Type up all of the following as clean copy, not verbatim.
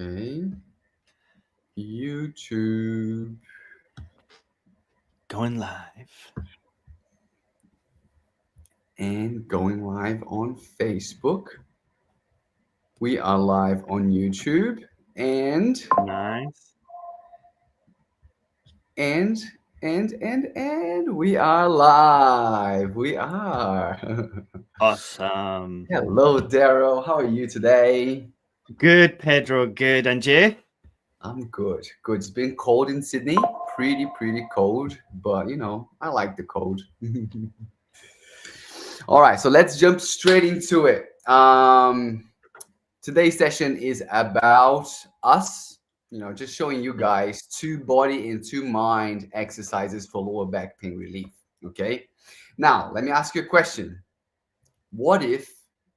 Okay. YouTube Going live. and going live on Facebook. We are live on YouTube and Nice. and and we are live. We are. Awesome. Hello, Daryl. How are you today? Good, Pedro. Good. And you? I'm good. Good. It's been cold in Sydney. Pretty cold, but I like the cold. All right, so let's jump straight into it. Today's session is about us, just showing you guys two body and two mind exercises for lower back pain relief. Okay. Now, let me ask you a question. What if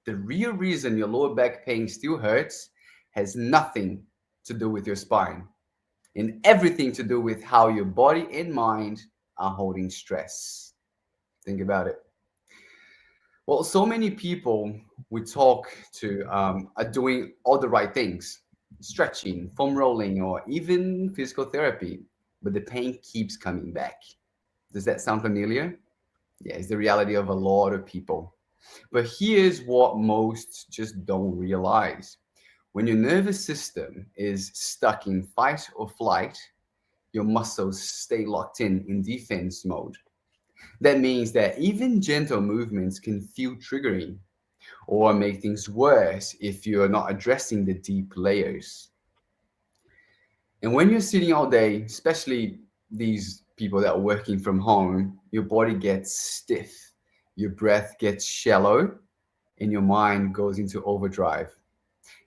the real reason your lower back pain still hurts has nothing to do with your spine and everything to do with how your body and mind are holding stress? Think about it. Well, so many people we talk to are doing all the right things, stretching, foam rolling, or even physical therapy, but the pain keeps coming back. Does that sound familiar? Yeah, it's the reality of a lot of people. But here's what most just don't realize. When your nervous system is stuck in fight or flight, your muscles stay locked in defense mode. That means that even gentle movements can feel triggering or make things worse if you're not addressing the deep layers. And when you're sitting all day, especially these people that are working from home, your body gets stiff, your breath gets shallow, and your mind goes into overdrive.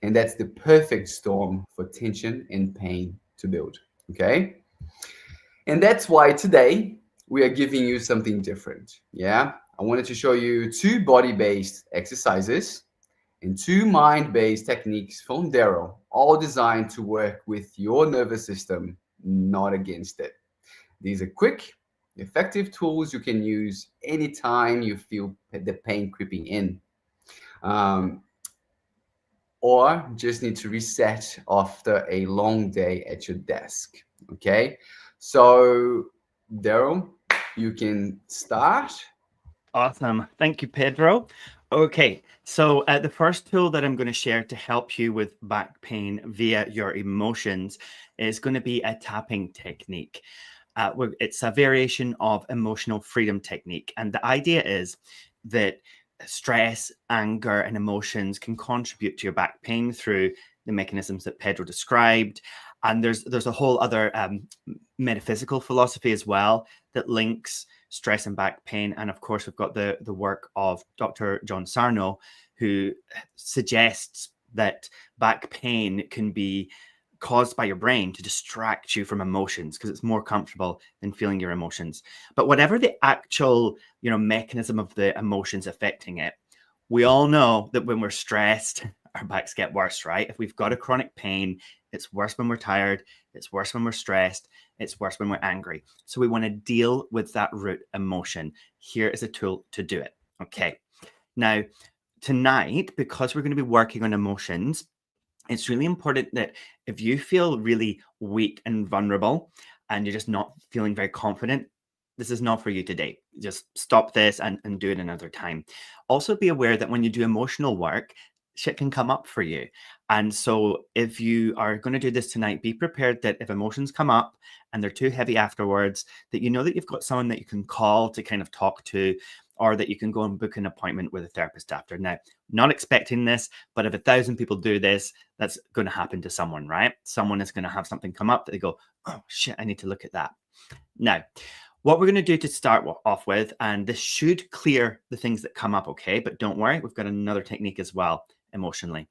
And that's the perfect storm for tension and pain to build. Okay. And that's why today we are giving you something different. Yeah. I wanted to show you two body based exercises and two mind based techniques from Daryl, all designed to work with your nervous system, not against it. These are quick, effective tools you can use anytime you feel the pain creeping in. Um, or just need to reset after a long day at your desk. Okay. So, Daryl, you can start. Awesome. Thank you, Pedro. Okay. So, the first tool that I'm going to share to help you with back pain via your emotions is going to be a tapping technique. It's a variation of emotional freedom technique. And the idea is that stress, anger, and emotions can contribute to your back pain through the mechanisms that Pedro described. And there's a whole other metaphysical philosophy as well that links stress and back pain. And of course, we've got the work of Dr. John Sarno, who suggests that back pain can be caused by your brain to distract you from emotions because it's more comfortable than feeling your emotions. But whatever the actual, mechanism of the emotions affecting it, we all know that when we're stressed, our backs get worse, right? If we've got a chronic pain, it's worse when we're tired, it's worse when we're stressed, it's worse when we're angry. So we want to deal with that root emotion. Here is a tool to do it. Okay. Now, tonight, because we're going to be working on emotions, it's really important that if you feel really weak and vulnerable and you're just not feeling very confident, this is not for you today. Just stop this and do it another time. Also, be aware that when you do emotional work, shit can come up for you. And so, if you are going to do this tonight, be prepared that if emotions come up and they're too heavy afterwards, that you know that you've got someone that you can call to kind of talk to, or that you can go and book an appointment with a therapist after. Now, not expecting this, but if 1,000 people do this, that's going to happen to someone, right? Someone is going to have something come up that they go, oh shit, I need to look at that. Now, what we're going to do to start off with, and this should clear the things that come up, okay? But don't worry, we've got another technique as well, emotionally.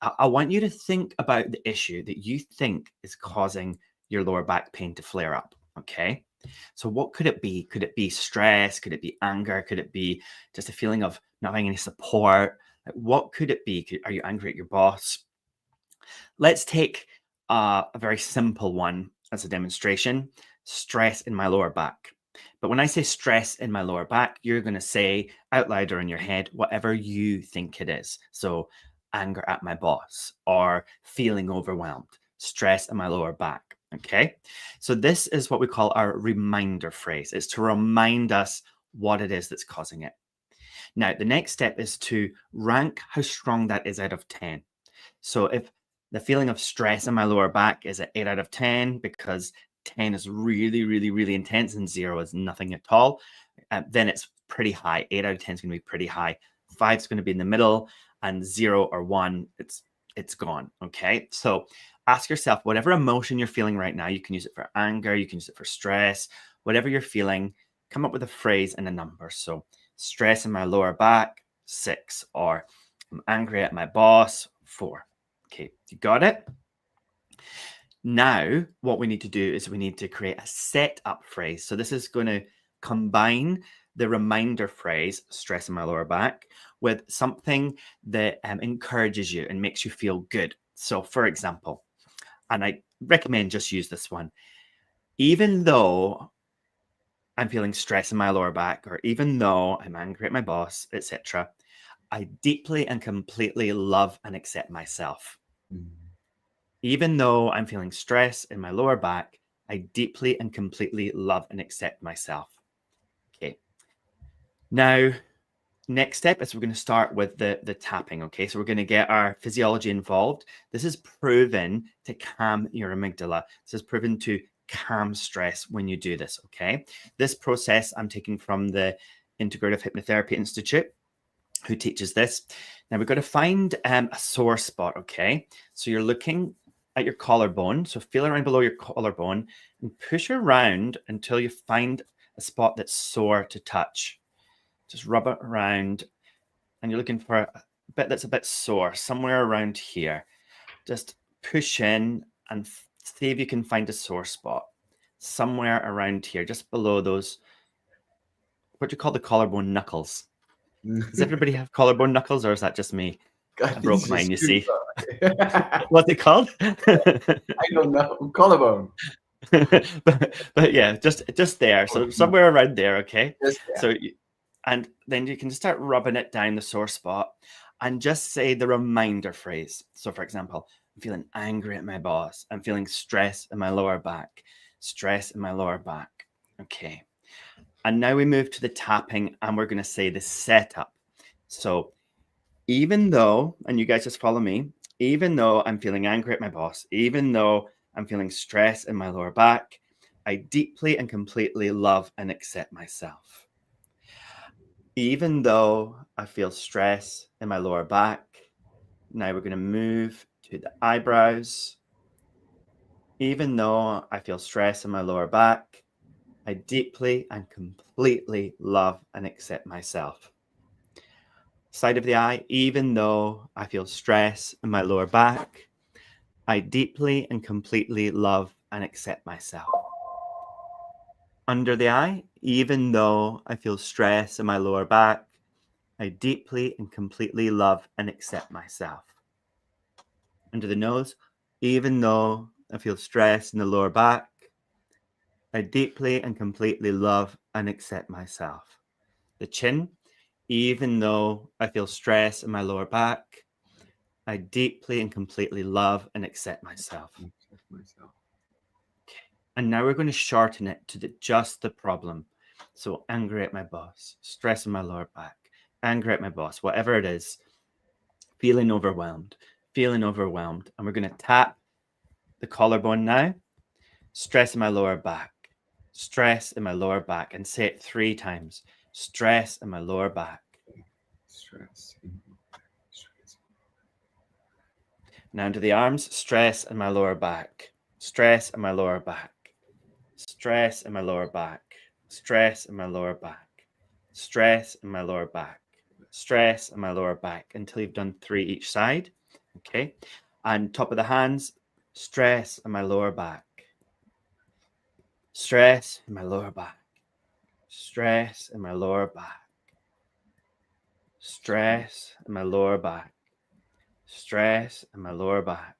I want you to think about the issue that you think is causing your lower back pain to flare up, okay? So what could it be? Could it be stress? Could it be anger? Could it be just a feeling of not having any support? Like, what could it be? Are you angry at your boss? Let's take a very simple one as a demonstration: stress in my lower back. But when I say stress in my lower back, you're going to say out loud or in your head whatever you think it is. So anger at my boss, or feeling overwhelmed, stress in my lower back. Okay. So this is what we call our reminder phrase. It's to remind us what it is that's causing it. Now, the next step is to rank how strong that is out of 10. So if the feeling of stress in my lower back is an 8 out of 10 because 10 is really, really, really intense and 0 is nothing at all, then it's pretty high. 8 out of 10 is going to be pretty high. 5 is going to be in the middle, and 0 or 1, it's gone. Okay. So ask yourself, whatever emotion you're feeling right now, you can use it for anger, you can use it for stress, whatever you're feeling, come up with a phrase and a number. So stress in my lower back, 6, or I'm angry at my boss, 4. Okay, you got it? Now, what we need to do is we need to create a setup phrase. So this is going to combine the reminder phrase, stress in my lower back, with something that encourages you and makes you feel good. So for example, and I recommend just use this one, even though I'm feeling stress in my lower back, or even though I'm angry at my boss, etc., I deeply and completely love and accept myself. Even though I'm feeling stress in my lower back, I deeply and completely love and accept myself. Okay. Now, next step is we're going to start with the tapping. Okay. So we're going to get our physiology involved. This is proven to calm your amygdala. This is proven to calm stress when you do this. Okay. This process I'm taking from the Integrative Hypnotherapy Institute, who teaches this. Now we've got to find a sore spot. Okay. So you're looking at your collarbone. So feel around below your collarbone and push around until you find a spot that's sore to touch. Just rub it around, and you're looking for a bit that's a bit sore, somewhere around here. Just push in and see if you can find a sore spot somewhere around here, just below those, what do you call the collarbone knuckles? Does everybody have collarbone knuckles, or is that just me? I God, broke this mine, is you too see. far. What's it called? I don't know. Collarbone. but yeah, just there. So Oh, somewhere around there, okay? just So and then you can just start rubbing it down the sore spot and just say the reminder phrase. So for example, I'm feeling angry at my boss. I'm feeling stress in my lower back. Stress in my lower back. Okay. And now we move to the tapping, and we're going to say the setup. So even though, and you guys just follow me, even though I'm feeling angry at my boss, even though I'm feeling stress in my lower back, I deeply and completely love and accept myself. Even though I feel stress in my lower back, now we're going to move to the eyebrows. Even though I feel stress in my lower back, I deeply and completely love and accept myself. Side of the eye, even though I feel stress in my lower back, I deeply and completely love and accept myself. Under the eye, even though I feel stress in my lower back, I deeply and completely love and accept myself. Under the nose, even though I feel stress in the lower back, I deeply and completely love and accept myself. The chin, even though I feel stress in my lower back, I deeply and completely love and accept myself. myself. Okay. And now we're going to shorten it to just the problem. So angry at my boss, stress in my lower back, angry at my boss, whatever it is, feeling overwhelmed. And we're going to tap the collarbone now, stress in my lower back, stress in my lower back, and say it 3 times. Stress in my lower back. Stress. Stress. Now into the arms, stress in my lower back, stress in my lower back, stress in my lower back, stress in my lower back, stress in my lower back, stress in my lower back, until you've done 3 each side. Okay. And top of the hands, stress in my lower back, stress in my lower back, stress in my lower back, stress in my lower back, stress in my lower back,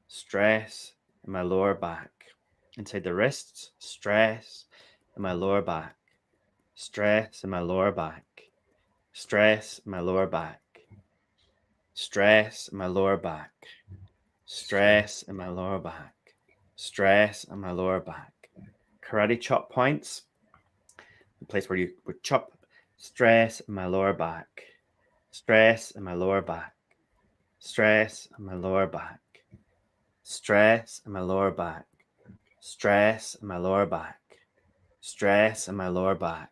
stress in my lower back. Inside the wrists, stress in my lower back, stress in my lower back, stress in my lower back, stress in my lower back, stress in my lower back, stress in my lower back. Karate chop points, the place where you would chop, stress in my lower back, stress in my lower back, stress in my lower back, stress in my lower back, stress in my lower back, stress in my lower back.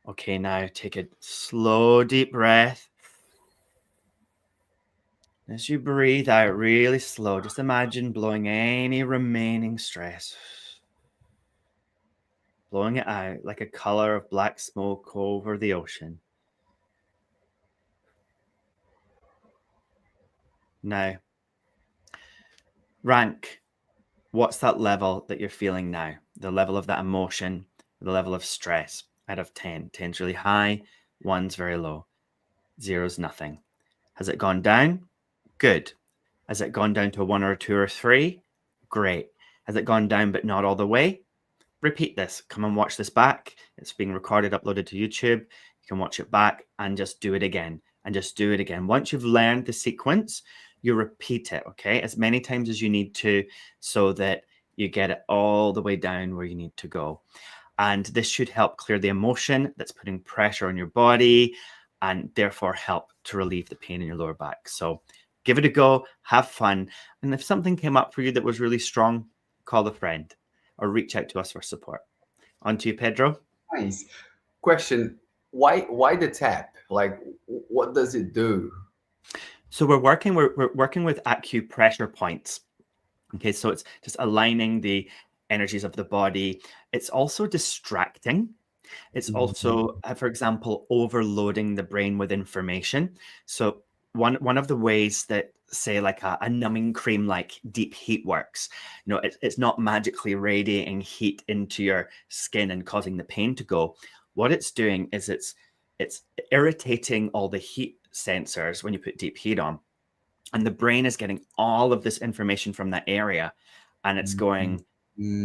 Okay, now take a slow, deep breath. As you breathe out really slow, just imagine blowing any remaining stress, blowing it out like a color of black smoke over the ocean. Now, rank what's that level that you're feeling now? The level of that emotion, the level of stress out of 10. 10's really high, 1's very low, 0's nothing. Has it gone down? Good. Has it gone down to a 1 or a 2 or 3? Great. Has it gone down but not all the way? Repeat this. Come and watch this back. It's being recorded, uploaded to YouTube. You can watch it back and just do it again and just do it again. Once you've learned the sequence, you repeat it, okay, as many times as you need to so that you get it all the way down where you need to go. And this should help clear the emotion that's putting pressure on your body and therefore help to relieve the pain in your lower back. So give it a go, have fun. And if something came up for you that was really strong, call a friend or reach out to us for support. On to you, Pedro. Nice question. Why the tap? Like, what does it do? So we're working with acupressure points. Okay, so it's just aligning the energies of the body. It's also distracting. It's also, for example, overloading the brain with information. So one of the ways that, say, like a numbing cream like deep heat works, it's not magically radiating heat into your skin and causing the pain to go. What it's doing is it's irritating all the heat sensors when you put deep heat on, and the brain is getting all of this information from that area, and it's going,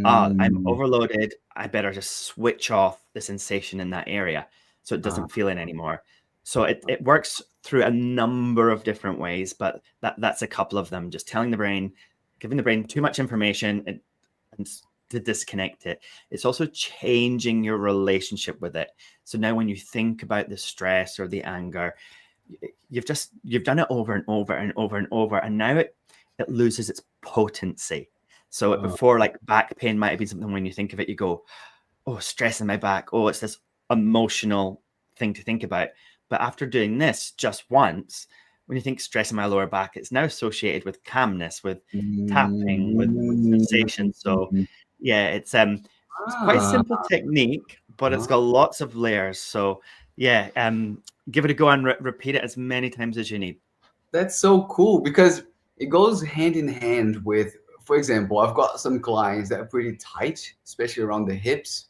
I'm overloaded. I better just switch off the sensation in that area so it doesn't feel it anymore. So it works through a number of different ways, but that's a couple of them. Just telling the brain, giving the brain too much information and to disconnect it. It's also changing your relationship with it. So now when you think about the stress or the anger, you've done it over and over and over and over, and now it loses its potency. So before, like, back pain might have been something, when you think of it, you go, oh, stress in my back. Oh, it's this emotional thing to think about. But after doing this just once, when you think stress in my lower back, it's now associated with calmness, with tapping, with sensation. So yeah, it's quite a simple technique, but it's got lots of layers. So yeah, give it a go and repeat it as many times as you need. That's so cool because it goes hand in hand with, for example, I've got some clients that are pretty tight, especially around the hips,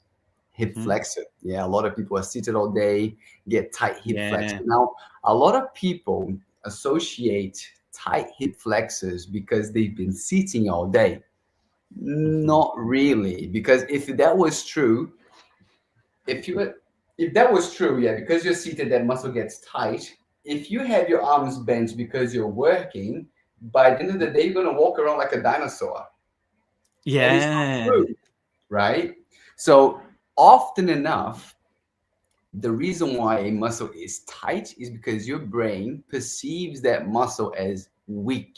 hip flexor. Yeah, a lot of people are seated all day, get tight hip flexor. Now, a lot of people associate tight hip flexors because they've been sitting all day. Not really, because if that was true, if that was true, yeah, because you're seated, that muscle gets tight. If you have your arms bent because you're working, by the end of the day, you're gonna walk around like a dinosaur. Yeah. And it's not true, right? So often enough, the reason why a muscle is tight is because your brain perceives that muscle as weak.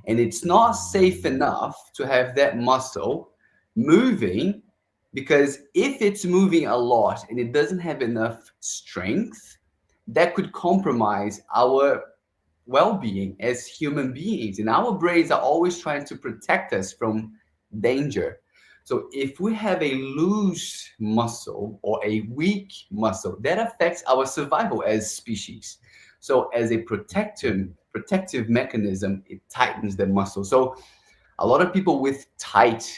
And it's not safe enough to have that muscle moving, because if it's moving a lot and it doesn't have enough strength, that could compromise our well-being as human beings. And our brains are always trying to protect us from danger. So if we have a loose muscle or a weak muscle, that affects our survival as species. So as a protective mechanism, it tightens the muscle. So a lot of people with tight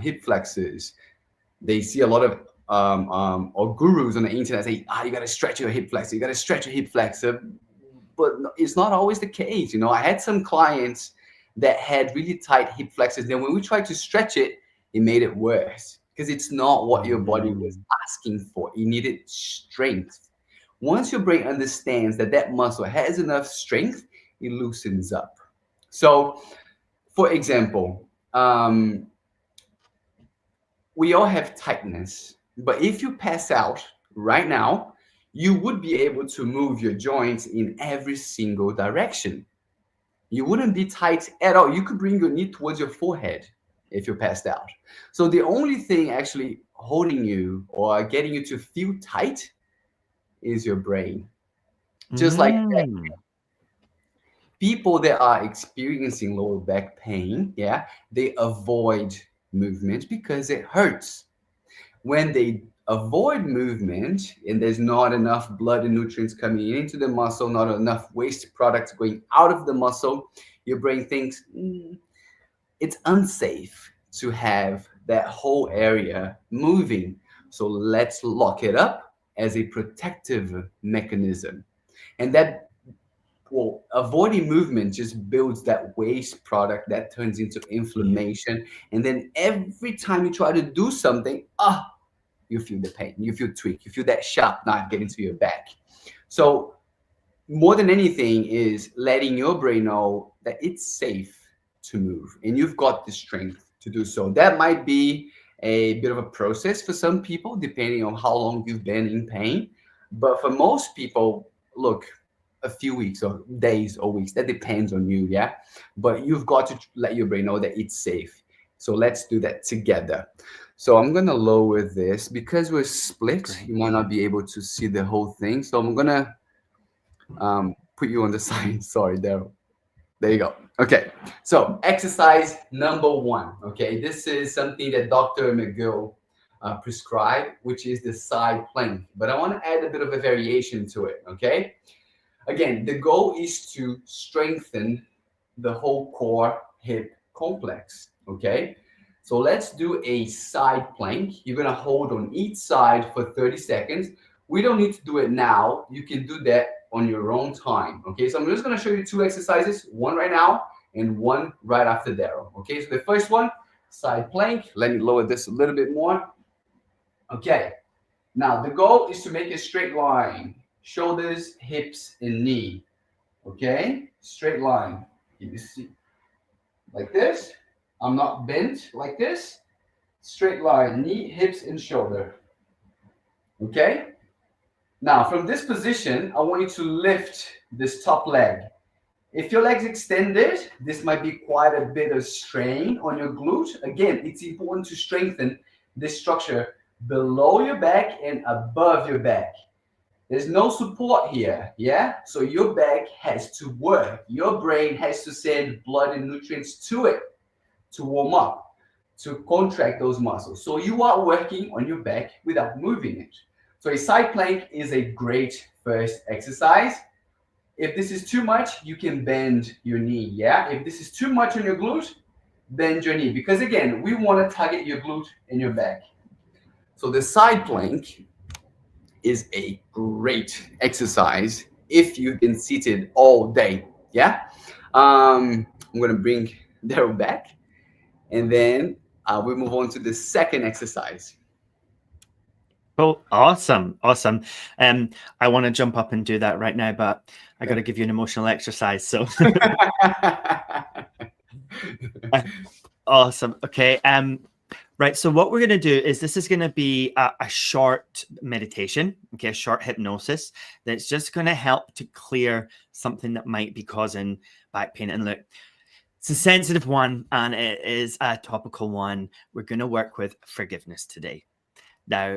hip flexors, they see a lot of or gurus on the internet say, you got to stretch your hip flexor, you got to stretch your hip flexor. But it's not always the case. I had some clients that had really tight hip flexors. Then when we tried to stretch it, it made it worse because it's not what your body was asking for. It needed strength. Once your brain understands that that muscle has enough strength, it loosens up. So, for example, we all have tightness, but if you pass out right now, you would be able to move your joints in every single direction. You wouldn't be tight at all. You could bring your knee towards your forehead if you passed out. So the only thing actually holding you or getting you to feel tight is your brain. Just like Mm. people that are experiencing lower back pain, yeah, they avoid movement because it hurts. When they avoid movement and there's not enough blood and nutrients coming into the muscle, not enough waste products going out of the muscle, your brain thinks, it's unsafe to have that whole area moving. So let's lock it up as a protective mechanism. And that, well, avoiding movement just builds that waste product that turns into Yeah. inflammation. And then every time you try to do something, you feel the pain, you feel tweak, you feel that sharp knife get into your back. So more than anything is letting your brain know that it's safe to move and you've got the strength to do so. That might be a bit of a process for some people, depending on how long you've been in pain. But for most people, look, a few weeks or days or weeks, that depends on you, yeah? But you've got to let your brain know that it's safe. So let's do that together. So I'm gonna lower this because we're split. Great. You might not be able to see the whole thing. So I'm gonna put you on the side. Sorry, Daryl. There you go. Okay. So exercise number one. Okay, this is something that Dr. McGill prescribed, which is the side plank. But I want to add a bit of a variation to it. Okay. Again, the goal is to strengthen the whole core hip complex. Okay. So let's do a side plank. You're going to hold on each side for 30 seconds. We don't need to do it now. You can do that on your own time. Okay. So I'm just going to show you two exercises, one right now and one right after Daryl. Okay. So the first one, side plank. Let me lower this a little bit more. Okay. Now the goal is to make a straight line, shoulders, hips, and knee. Okay. Straight line. You see, like this. I'm not bent like this. Straight line, knee, hips, and shoulder. Okay? Now, from this position, I want you to lift this top leg. If your leg's extended, this might be quite a bit of strain on your glute. Again, it's important to strengthen this structure below your back and above your back. There's no support here, yeah? So your back has to work. Your brain has to send blood and nutrients to it to warm up, to contract those muscles. So you are working on your back without moving it. So a side plank is a great first exercise. If this is too much, you can bend your knee, yeah? If this is too much on your glute, bend your knee. Because again, we want to target your glute and your back. So the side plank is a great exercise if you've been seated all day, yeah? I'm going to bring Daryl back. And then we move on to the second exercise. Oh, awesome. Awesome. I want to jump up and do that right now, but I got to give you an emotional exercise. So awesome. Okay. Right. So what we're going to do is this is going to be a short meditation, okay, a short hypnosis that's just going to help to clear something that might be causing back pain. And look, it's a sensitive one and it is a topical one. We're going to work with forgiveness today. Now,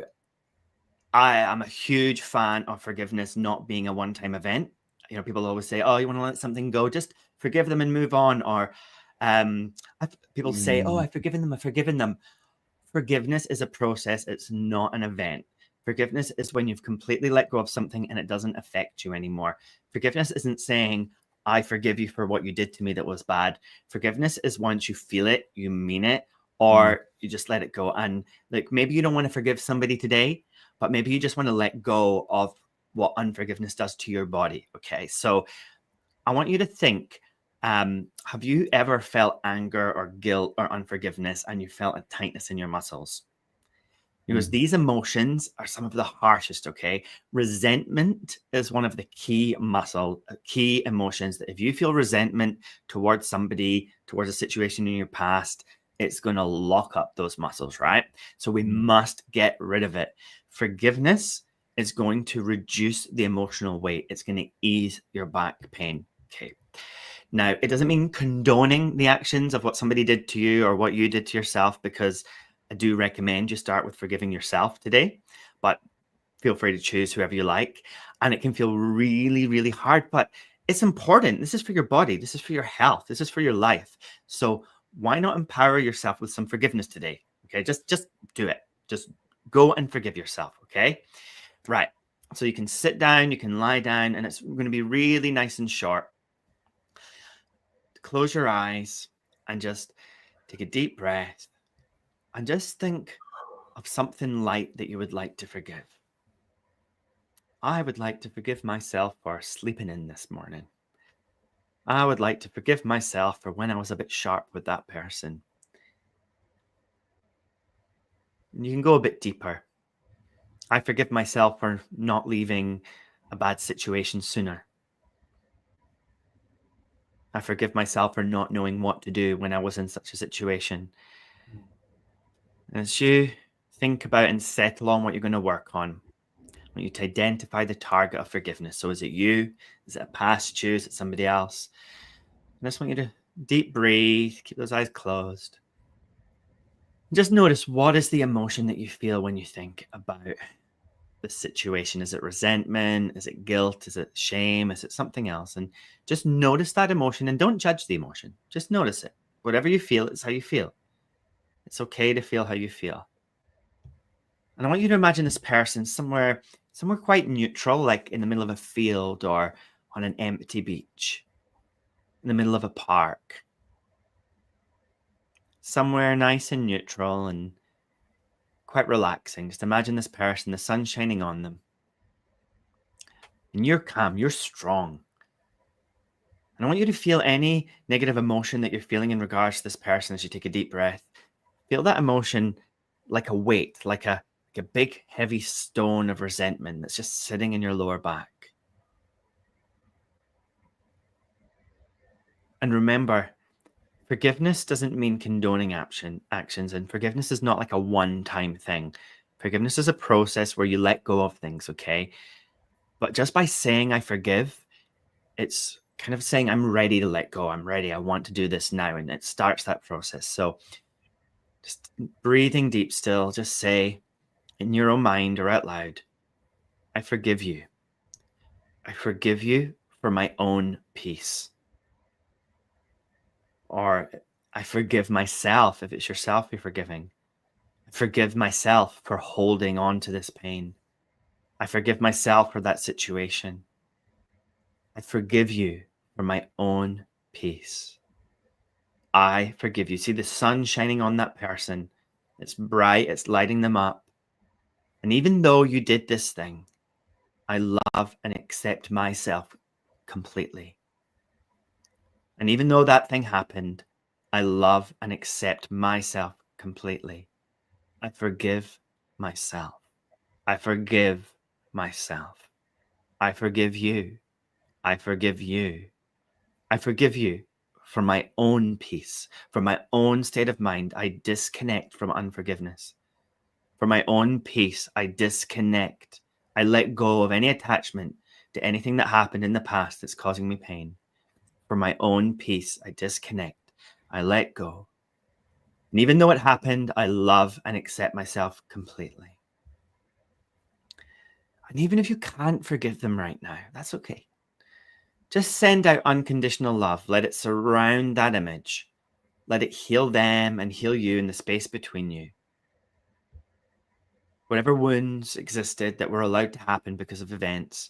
I am a huge fan of forgiveness not being a one-time event. You know, people always say, "Oh, you want to let something go? Just forgive them and move on." Or people say, "Oh, I've forgiven them. I've forgiven them." Forgiveness is a process. It's not an event. Forgiveness is when you've completely let go of something and it doesn't affect you anymore. Forgiveness isn't saying, "I forgive you for what you did to me that was bad." Forgiveness is once you feel it, you mean it, or you just let it go. And like maybe you don't want to forgive somebody today, but maybe you just want to let go of what unforgiveness does to your body. Okay. So I want you to think, have you ever felt anger or guilt or unforgiveness and you felt a tightness in your muscles? Because these emotions are some of the harshest, okay? Resentment is one of the key emotions that if you feel resentment towards somebody, towards a situation in your past, it's going to lock up those muscles, right? So we must get rid of it. Forgiveness is going to reduce the emotional weight. It's going to ease your back pain, okay? Now, it doesn't mean condoning the actions of what somebody did to you or what you did to yourself, because I do recommend you start with forgiving yourself today, but feel free to choose whoever you like. And it can feel really, really hard, but it's important. This is for your body. This is for your health. This is for your life. So why not empower yourself with some forgiveness today? Okay, just do it. Just go and forgive yourself, okay? Right. So you can sit down, you can lie down, and it's going to be really nice and short. Close your eyes and just take a deep breath and just think of something light that you would like to forgive. I would like to forgive myself for sleeping in this morning. I would like to forgive myself for when I was a bit sharp with that person. And you can go a bit deeper. I forgive myself for not leaving a bad situation sooner. I forgive myself for not knowing what to do when I was in such a situation. As you think about and settle on what you're going to work on, I want you to identify the target of forgiveness. So is it you? Is it a past you? Is it somebody else? I just want you to deep breathe, keep those eyes closed. Just notice, what is the emotion that you feel when you think about the situation? Is it resentment? Is it guilt? Is it shame? Is it something else? And just notice that emotion and don't judge the emotion. Just notice it. Whatever you feel, it's how you feel. It's okay to feel how you feel. And I want you to imagine this person somewhere quite neutral, like in the middle of a field or on an empty beach, in the middle of a park. Somewhere nice and neutral and quite relaxing. Just imagine this person, the sun shining on them. And you're calm, you're strong. And I want you to feel any negative emotion that you're feeling in regards to this person as you take a deep breath. Feel that emotion like a weight, like a big heavy stone of resentment that's just sitting in your lower back. And remember, forgiveness doesn't mean condoning actions, and forgiveness is not like a one-time thing. Forgiveness is a process where you let go of things, okay? But just by saying I forgive, it's kind of saying I'm ready to let go. I'm ready. I want to do this now. And it starts that process. So just breathing deep still, just say in your own mind or out loud, I forgive you. I forgive you for my own peace. Or I forgive myself if it's yourself you're forgiving. I forgive myself for holding on to this pain. I forgive myself for that situation. I forgive you for my own peace. I forgive you. See the sun shining on that person. It's bright, it's lighting them up. And even though you did this thing, I love and accept myself completely. And even though that thing happened, I love and accept myself completely. I forgive myself. I forgive myself. I forgive you. I forgive you. I forgive you for my own peace, for my own state of mind. I disconnect from unforgiveness. For my own peace, I disconnect. I let go of any attachment to anything that happened in the past that's causing me pain. For my own peace, I disconnect. I let go. And even though it happened, I love and accept myself completely. And even if you can't forgive them right now, that's okay. Just send out unconditional love. Let it surround that image. Let it heal them and heal you in the space between you. Whatever wounds existed that were allowed to happen because of events,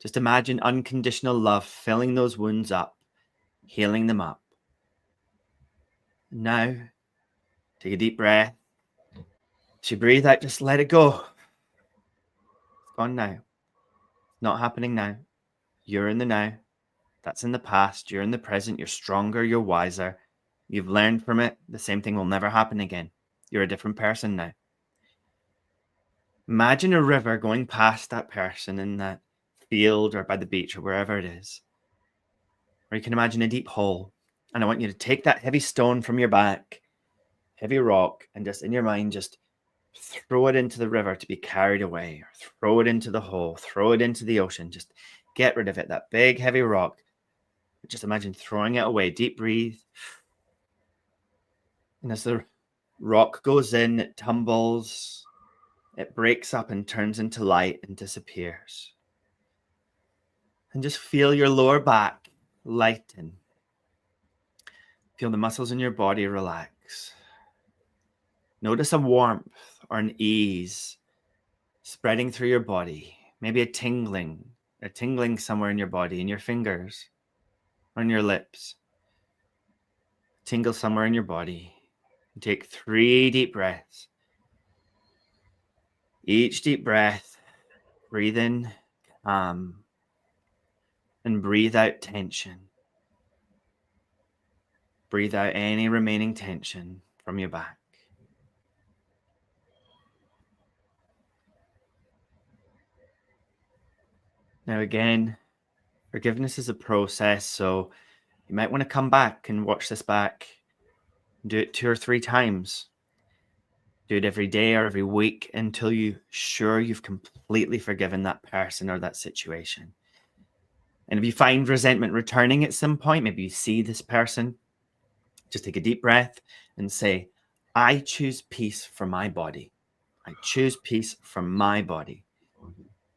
just imagine unconditional love filling those wounds up, healing them up. Now, take a deep breath. As you breathe out, just let it go. It's gone now. It's not happening now. You're in the now. That's in the past. You're in the present. You're stronger. You're wiser. You've learned from it. The same thing will never happen again. You're a different person now. Imagine a river going past that person in that field or by the beach or wherever it is. Or you can imagine a deep hole. And I want you to take that heavy stone from your back, heavy rock, and just in your mind, just throw it into the river to be carried away, or throw it into the hole, throw it into the ocean. Just get rid of it, that big, heavy rock. Just imagine throwing it away. Deep breathe. And as the rock goes in, it tumbles, it breaks up and turns into light and disappears. And just feel your lower back lighten. Feel the muscles in your body relax. Notice a warmth or an ease spreading through your body. Maybe a tingling somewhere in your body, in your fingers, on your lips. Tingle somewhere in your body. Take 3 deep breaths. Each deep breath, breathe in calm and breathe out tension. Breathe out any remaining tension from your back. Now again, forgiveness is a process, so you might want to come back and watch this back. Do it 2 or 3 times. Do it every day or every week until you're sure you've completely forgiven that person or that situation. And if you find resentment returning at some point, maybe you see this person, just take a deep breath and say, I choose peace for my body. I choose peace for my body.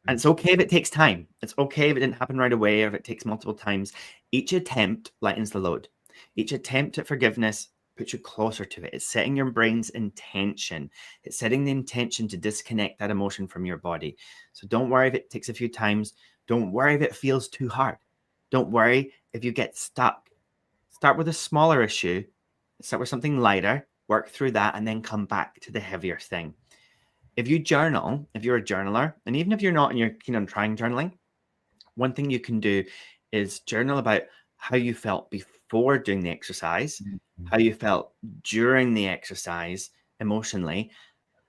And it's okay if it takes time. It's okay if it didn't happen right away or if it takes multiple times. Each attempt lightens the load. Each attempt at forgiveness puts you closer to it. It's setting your brain's intention. It's setting the intention to disconnect that emotion from your body. So don't worry if it takes a few times. Don't worry if it feels too hard. Don't worry if you get stuck. Start with a smaller issue. Start with something lighter. Work through that and then come back to the heavier thing. If you journal, if you're a journaler, and even if you're not and you're keen on trying journaling, one thing you can do is journal about how you felt before doing the exercise, how you felt during the exercise emotionally,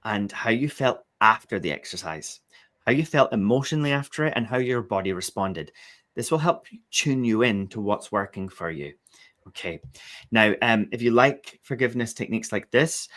and how you felt after the exercise, how you felt emotionally after it, and how your body responded. This will help tune you in to what's working for you. Okay. Now, if you like forgiveness techniques like this,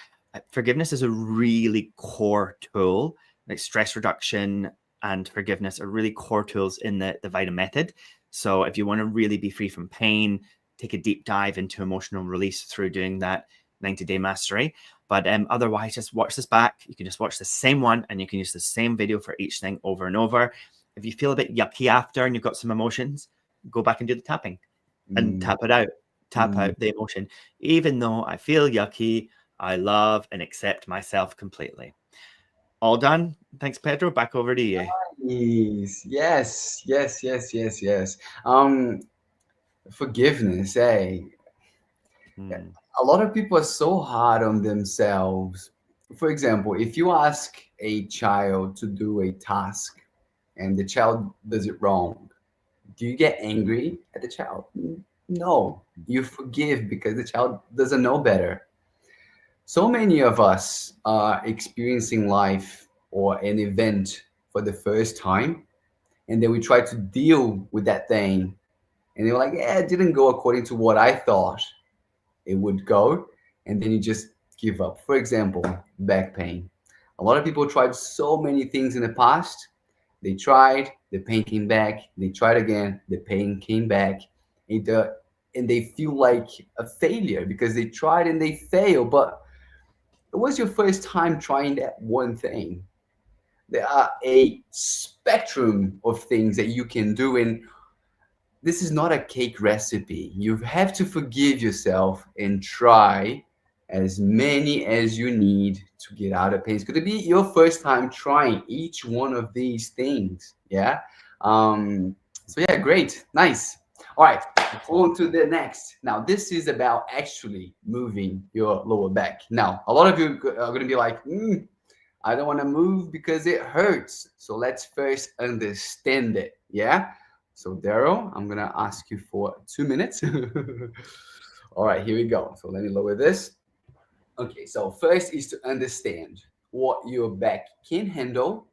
forgiveness is a really core tool. Like stress reduction and forgiveness are really core tools in the VITA method. So if you want to really be free from pain, take a deep dive into emotional release through doing that 90-day mastery. But otherwise, just watch this back. You can just watch the same one and you can use the same video for each thing over and over. If you feel a bit yucky after and you've got some emotions, go back and do the tapping and tap it out. Tap out the emotion. Even though I feel yucky, I love and accept myself completely. All done. Thanks, Pedro. Back over to you. Yes. Forgiveness, eh? Hmm. A lot of people are so hard on themselves. For example, if you ask a child to do a task and the child does it wrong, do you get angry at the child? No, you forgive because the child doesn't know better. So many of us are experiencing life or an event for the first time, and then we try to deal with that thing, and they're like, yeah, it didn't go according to what I thought it would go, and then you just give up. For example, back pain. A lot of people tried so many things in the past. They tried, the pain came back. They tried again, the pain came back. And they feel like a failure because they tried and they failed. But it was your first time trying that one thing. There are a spectrum of things that you can do, and this is not a cake recipe. You have to forgive yourself and try as many as you need to get out of pain. It's going to be your first time trying each one of these things. Yeah. So yeah, great, nice. All right, on to the next. Now, this is about actually moving your lower back. Now, a lot of you are going to be like, I don't want to move because it hurts. So let's first understand it. Yeah. So Daryl, I'm gonna ask you for 2 minutes. All right, here we go. So let me lower this. Okay, so first is to understand. what your back can handle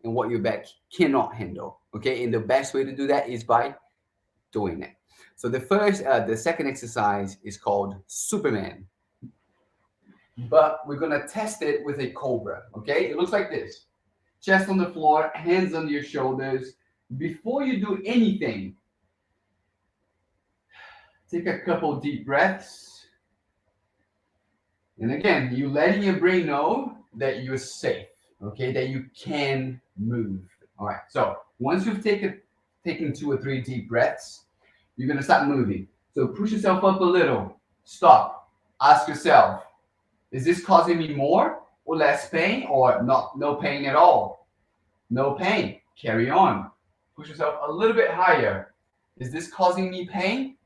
and what your back cannot handle. Okay, and the best way to do that is by doing it. So the second exercise is called Superman, but we're gonna test it with a cobra. Okay, it looks like this: chest on the floor, hands under your shoulders. Before you do anything, take a couple deep breaths, and again, you letting your brain know that you're safe. Okay, that you can move. All right. So once you've taken 2 or 3 deep breaths, you're gonna start moving. So push yourself up a little. Stop. Ask yourself, is this causing me more or less pain, or not? No pain at all. No pain. Carry on. Push yourself a little bit higher. Is this causing me pain?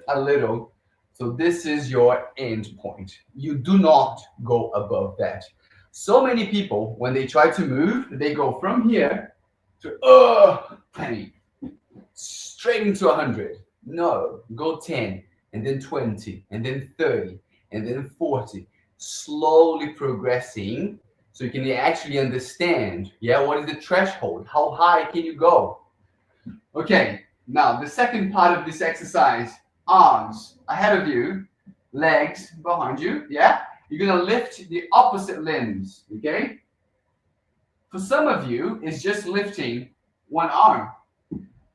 A little. So this is your end point. You do not go above that. So many people, when they try to move, they go from here to pain, straight into 100. No, go 10, and then 20, and then 30, and then 40. Slowly progressing, so you can actually understand, yeah, what is the threshold? How high can you go? Okay, now the second part of this exercise, arms ahead of you, legs behind you, yeah? You're gonna lift the opposite limbs, okay? For some of you, it's just lifting one arm.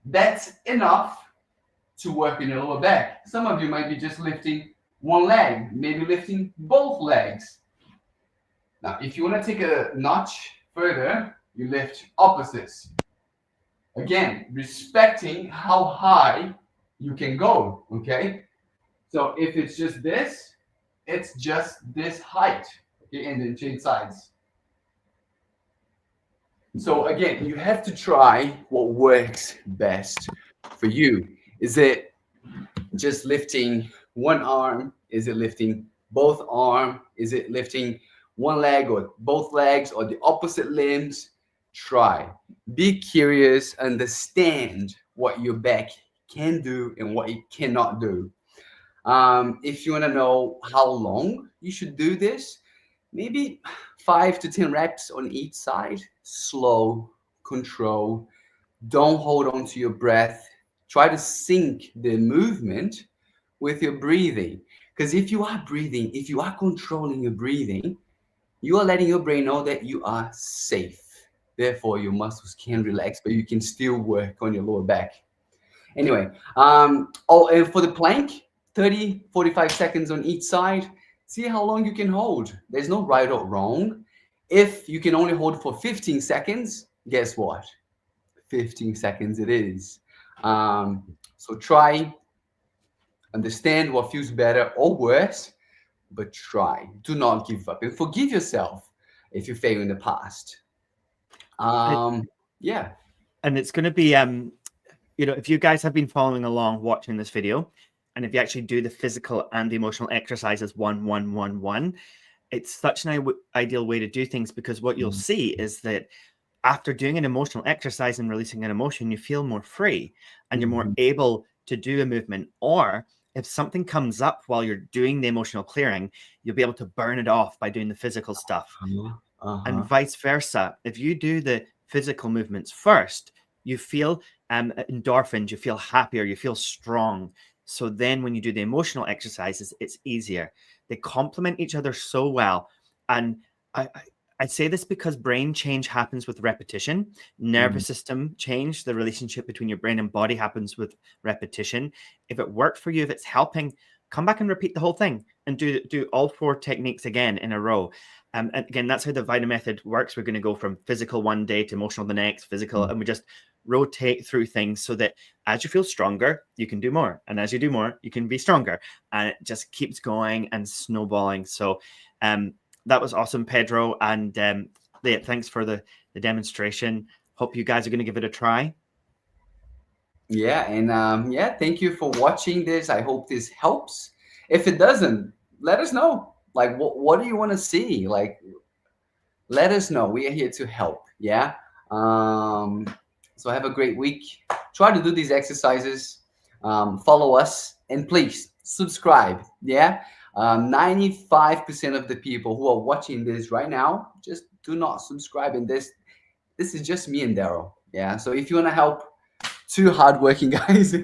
That's enough to work in your lower back. Some of you might be just lifting one leg, maybe lifting both legs. Now, if you want to take a notch further, you lift opposites. Again, respecting how high you can go, okay? So if it's just this, it's just this height, okay, and then change sides. So again, you have to try what works best for you. Is it just lifting one arm? Is it lifting both arm? Is it lifting one leg or both legs or the opposite limbs? Try. Be curious, understand what your back can do and what it cannot do. If you want to know how long you should do this, maybe 5 to 10 reps on each side. Slow, control. Don't hold on to your breath. Try to sync the movement with your breathing. Because if you are breathing, if you are controlling your breathing, you are letting your brain know that you are safe. Therefore, your muscles can relax, but you can still work on your lower back. Anyway, and for the plank, 30, 45 seconds on each side. See how long you can hold. There's no right or wrong. If you can only hold for 15 seconds, guess what? 15 seconds it is. So try, understand what feels better or worse, but try. Do not give up and forgive yourself if you failed in the past. Yeah. And it's going to be, if you guys have been following along watching this video, and if you actually do the physical and the emotional exercises 1, 1, 1, 1, it's such an ideal way to do things, because what you'll see is that after doing an emotional exercise and releasing an emotion, you feel more free and you're more able to do a movement. Or if something comes up while you're doing the emotional clearing, you'll be able to burn it off by doing the physical stuff. And vice versa. If you do the physical movements first, you feel endorphins, you feel happier, you feel strong. So then when you do the emotional exercises, it's easier. They complement each other so well. And I say this because brain change happens with repetition. Nervous system change, the relationship between your brain and body, happens with repetition. If it worked for you, if it's helping, come back and repeat the whole thing and do all 4 techniques again in a row. And again, that's how the Vita method works. We're going to go from physical one day to emotional the next, physical, and we just rotate through things so that as you feel stronger, you can do more. And as you do more, you can be stronger. And it just keeps going and snowballing. So that was awesome, Pedro. And thanks for the demonstration. Hope you guys are going to give it a try. Yeah, and thank you for watching this. I hope this helps. If it doesn't, let us know. Like, what do you want to see? Like, let us know. We are here to help. Yeah. So have a great week. Try to do these exercises. Follow us, and please subscribe. Yeah. 95% of the people who are watching this right now just do not subscribe. And this is just me and Daryl. Yeah. So if you want to help two hardworking guys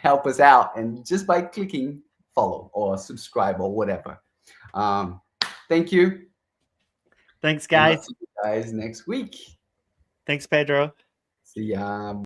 help us out, and just by clicking follow or subscribe or whatever. Um, Thank you, Thanks, and I'll guys. see you guys next week. Thanks, Pedro. See ya.